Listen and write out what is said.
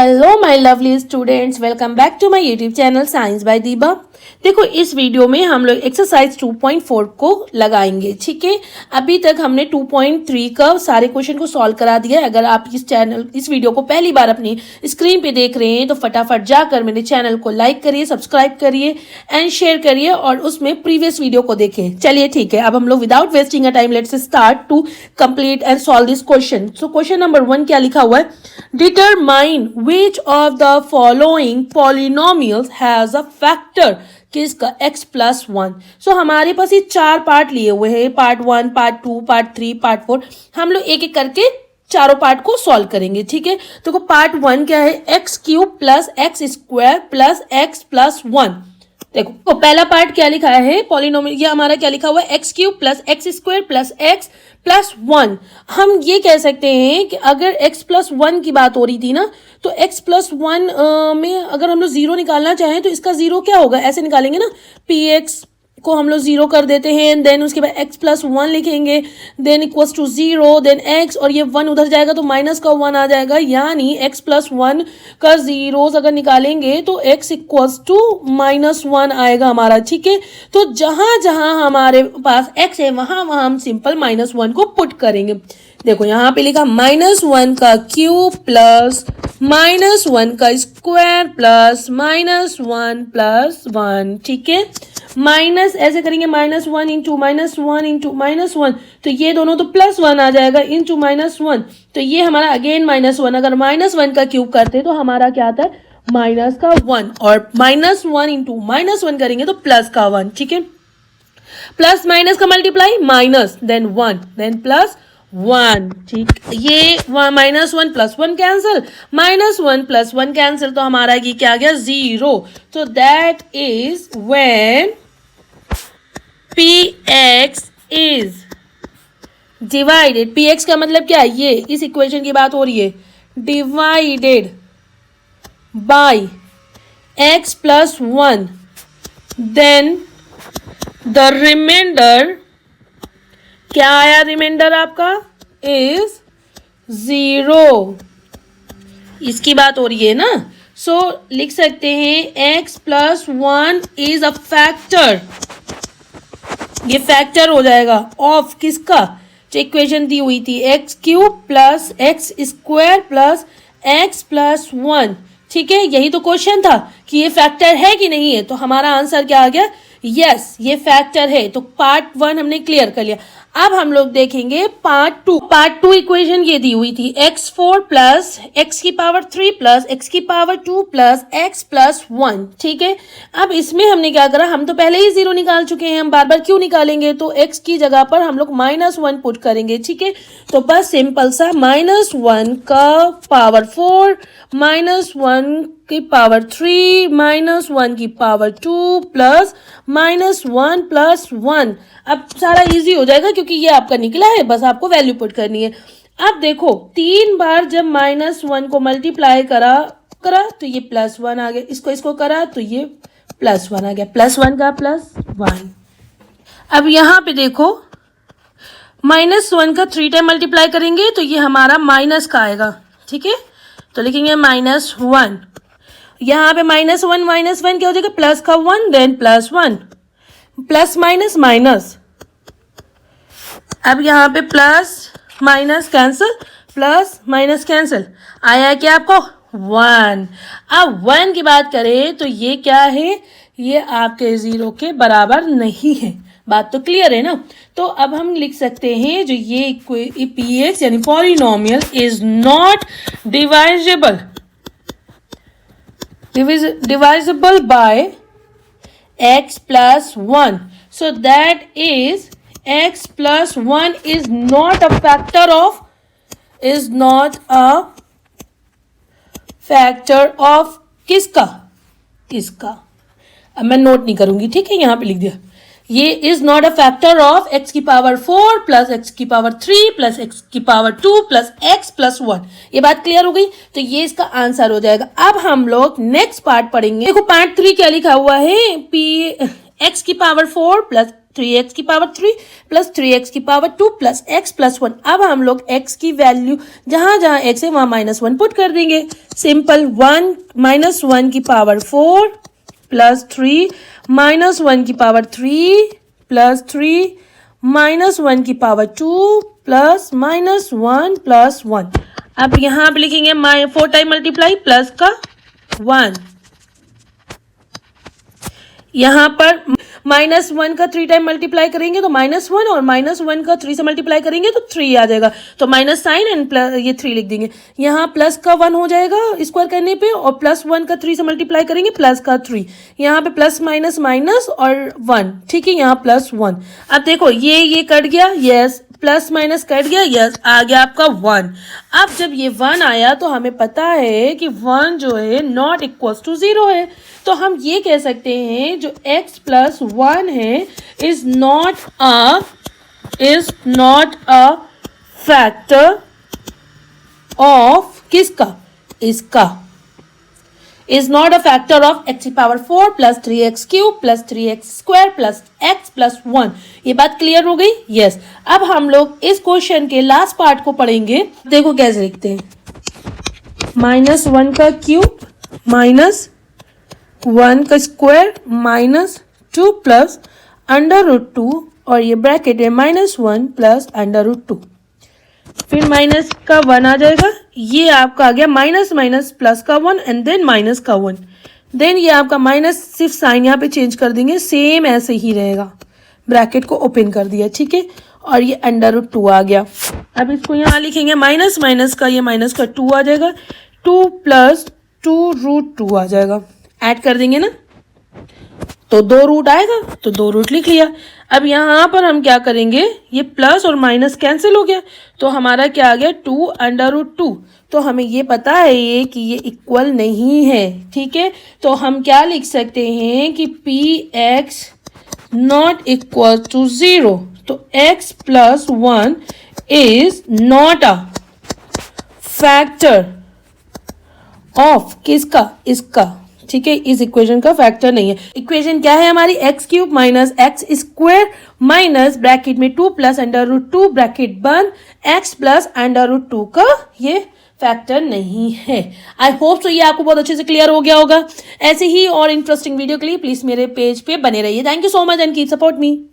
Hello my lovely students, welcome back to my YouTube channel science by Deeba. देखो, इस video में हम लोग एक्सरसाइज 2.4 को लगाएंगे। ठीक है, अभी तक हमने 2.3 का सारे क्वेश्चन को सॉल्व करा दिया है। अगर आप इस वीडियो को पहली बार अपनी स्क्रीन पे देख रहे हैं तो फटाफट जाकर मेरे चैनल को लाइक करिए, सब्सक्राइब करिए एंड शेयर करिए और उसमें प्रीवियस वीडियो को देखें। चलिए ठीक है, अब हम लोग without wasting a time let's start to complete and solve this question. So question number 1 क्या लिखा हुआ है? Determine which of the following polynomials has a factor किसका x+1। सो हमारे पास ये 4 पार्ट लिए हुए हैं, पार्ट 1, पार्ट 2, पार्ट 3, पार्ट 4। हम लोग एक एक करके चारों पार्ट को सॉल्व करेंगे। ठीक है, तो पार्ट 1 क्या है? x³ plus x² plus x+1। देखो, तो पहला पार्ट क्या लिखा है? पॉलिनोमियल, ये हमारा क्या लिखा हुआ है? x³ plus x² plus x+1। हम ये कह सकते हैं कि अगर x+1 की बात हो रही थी ना, तो x+1 में अगर हम लोग 0 निकालना चाहें तो इसका 0 क्या होगा? ऐसे निकालेंगे ना, px को हम लोग 0 कर देते हैं, देन उसके बाद x+1 लिखेंगे, then equals to 0, then x, और ये 1 उधर जाएगा तो माइनस का 1 आ जाएगा, यानी x+1 का जीरोस अगर निकालेंगे तो x इक्वल्स टू -1 आएगा हमारा। ठीक है, तो जहां जहां हमारे पास x है वहां वहां हम सिंपल -1 को पुट करेंगे। देखो, यहाँ पे लिखा -1 का क्यूब प्लस -1 का स्क्वायर प्लस -1 प्लस 1। ठीक है, माइनस ऐसे करेंगे, -1 इंटू -1 इंटू -1, तो ये दोनों तो +1 आ जाएगा, इंटू -1, तो ये हमारा अगेन -1। अगर -1 का क्यूब करते तो हमारा क्या आता है? -1, और -1 इंटू -1 करेंगे तो +1। ठीक है, प्लस माइनस का मल्टीप्लाई माइनस, देन 1, देन +1। ठीक, ये -1 प्लस 1 कैंसिल, -1 प्लस 1 कैंसिल, तो हमारा ये क्या आ गया? 0। तो that is when px is divided, px का मतलब क्या है? ये इस इक्वेशन की बात हो रही है, divided by x+1, then the remainder क्या आया? रिमाइंडर आपका इज 0। इसकी बात हो रही है ना, सो लिख सकते हैं x+1 इज अ फैक्टर। ये फैक्टर हो जाएगा ऑफ किसका? जो इक्वेशन दी हुई थी, x³ plus x² plus x+1। ठीक है, यही तो क्वेश्चन था कि ये फैक्टर है कि नहीं है, तो हमारा आंसर क्या आ गया? यस, ये फैक्टर है। तो पार्ट 1 हमने क्लियर कर लिया। अब हम लोग देखेंगे पार्ट 2। पार्ट 2 इक्वेशन ये दी हुई थी, x4 plus x³ plus x2 plus x+1। ठीक है, अब इसमें हमने क्या करा? हम तो पहले ही 0 निकाल चुके हैं, हम बार बार क्यों निकालेंगे? तो x की जगह पर हम लोग -1 पुट करेंगे। ठीक है, तो बस सिंपल सा -1 का पावर 4, -1 की पावर 3, -1 की पावर 2 प्लस -1 प्लस 1। अब सारा इजी हो जाएगा क्योंकि ये आपका निकला है, बस आपको वैल्यू पुट करनी है। अब देखो, 3 बार जब -1 को मल्टीप्लाई करा तो ये +1 आ गया, इसको करा तो ये +1 आ गया, +1 का +1। अब यहाँ पे देखो, -1 का 3 टाइम मल्टीप्लाई करेंगे तो ये हमारा माइनस का आएगा। ठीक है, तो लिखेंगे -1। यहाँ पे -1 क्या हो जाएगा? प्लस का 1, देन +1, प्लस माइनस माइनस। अब यहाँ पे plus minus cancel, plus minus cancel, आया क्या आपको? 1। अब 1 की बात करें तो ये क्या है? ये आपके 0 के बराबर नहीं है। बात तो क्लियर है ना? तो अब हम लिख सकते हैं जो ये px यानी polynomial is not divisible by x+1. So that is x+1 is not a factor of किसका? इसका। अब मैं नोट नहीं करूंगी, ठीक है, यहां पे लिख दिया, ये is not a factor of x⁴ plus x3 plus x2 plus x+1। ये बात क्लियर हो गई? तो ये इसका आंसर हो जाएगा। अब हम लोग नेक्स्ट पार्ट पढ़ेंगे। देखो, पार्ट 3 क्या लिखा हुआ है? x⁴ प्लस 3x की पावर 3 प्लस 3x की पावर 2 प्लस x प्लस 1। अब हम लोग x की वैल्यू जहां जहां x है वहां -1 पुट कर देंगे। सिंपल 1 -1 की पावर 4 प्लस 3 -1 की पावर 3 प्लस 3 -1 की पावर 2 प्लस -1 प्लस 1। अब यहां पे लिखेंगे 4 टाइम मल्टीप्लाई प्लस का 1, यहां पर -1 का 3 टाइम मल्टीप्लाई करेंगे तो -1 और -1 का 3 से मल्टीप्लाई करेंगे तो 3 आ जाएगा, तो माइनस साइन एंड प्लस ये 3 लिख देंगे। यहाँ प्लस का 1 हो जाएगा स्क्वायर करने पे और +1 का 3 से मल्टीप्लाई करेंगे प्लस का 3, यहाँ पे प्लस माइनस माइनस और 1, ठीक है, यहाँ +1। अब देखो ये कट गया, यस, प्लस माइनस कट गया, यस, आ गया आपका 1। अब जब ये 1 आया तो हमें पता है कि 1 जो है नॉट इक्वल टू 0 है, तो हम ये कह सकते हैं जो x प्लस 1 है is not a factor of किसका, इसका, is not a factor of x की power 4 plus 3x cube plus 3x square plus x plus 1। ये बात क्लियर हो गई, यस। अब हम लोग इस क्वेश्चन के लास्ट पार्ट को पढ़ेंगे। देखो कैसे लिखते हैं, -1 का क्यूब -1 का स्क्वायर -2 प्लस √2 और ये ब्रैकेट है -1 प्लस √2, फिर माइनस का 1 आ जाएगा, ये आपका आ गया माइनस माइनस प्लस का 1 एंड देन माइनस का 1, देन ये आपका माइनस सिर्फ साइन यहाँ पे चेंज कर देंगे, सेम ऐसे ही रहेगा, ब्रैकेट को ओपन कर दिया, ठीक है, और ये √2 आ गया। अब इसको यहाँ लिखेंगे माइनस माइनस का, ये माइनस का 2 आ जाएगा, 2 प्लस 2√2 आ जाएगा, ऐड कर देंगे ना तो 2 रूट आएगा, तो 2 रूट लिख लिया। अब यहाँ पर हम क्या करेंगे, ये प्लस और माइनस कैंसिल हो गया, तो हमारा क्या आ गया 2√2। तो हमें ये पता है ये कि ये इक्वल नहीं है, ठीक है, तो हम क्या लिख सकते हैं कि px नॉट इक्वल टू 0, तो x plus 1 is not a factor of किसका, इसका, ठीक है, इस इक्वेशन का फैक्टर नहीं है। इक्वेशन क्या है हमारी, x cube minus x square minus bracket में 2 प्लस √2 ब्रैकेट बंद x प्लस √2 का ये फैक्टर नहीं है। आई होप सो ये आपको बहुत अच्छे से क्लियर हो गया होगा। ऐसे ही और इंटरेस्टिंग वीडियो के लिए प्लीज मेरे पेज पे बने रहिए। Thank you so much and keep support me.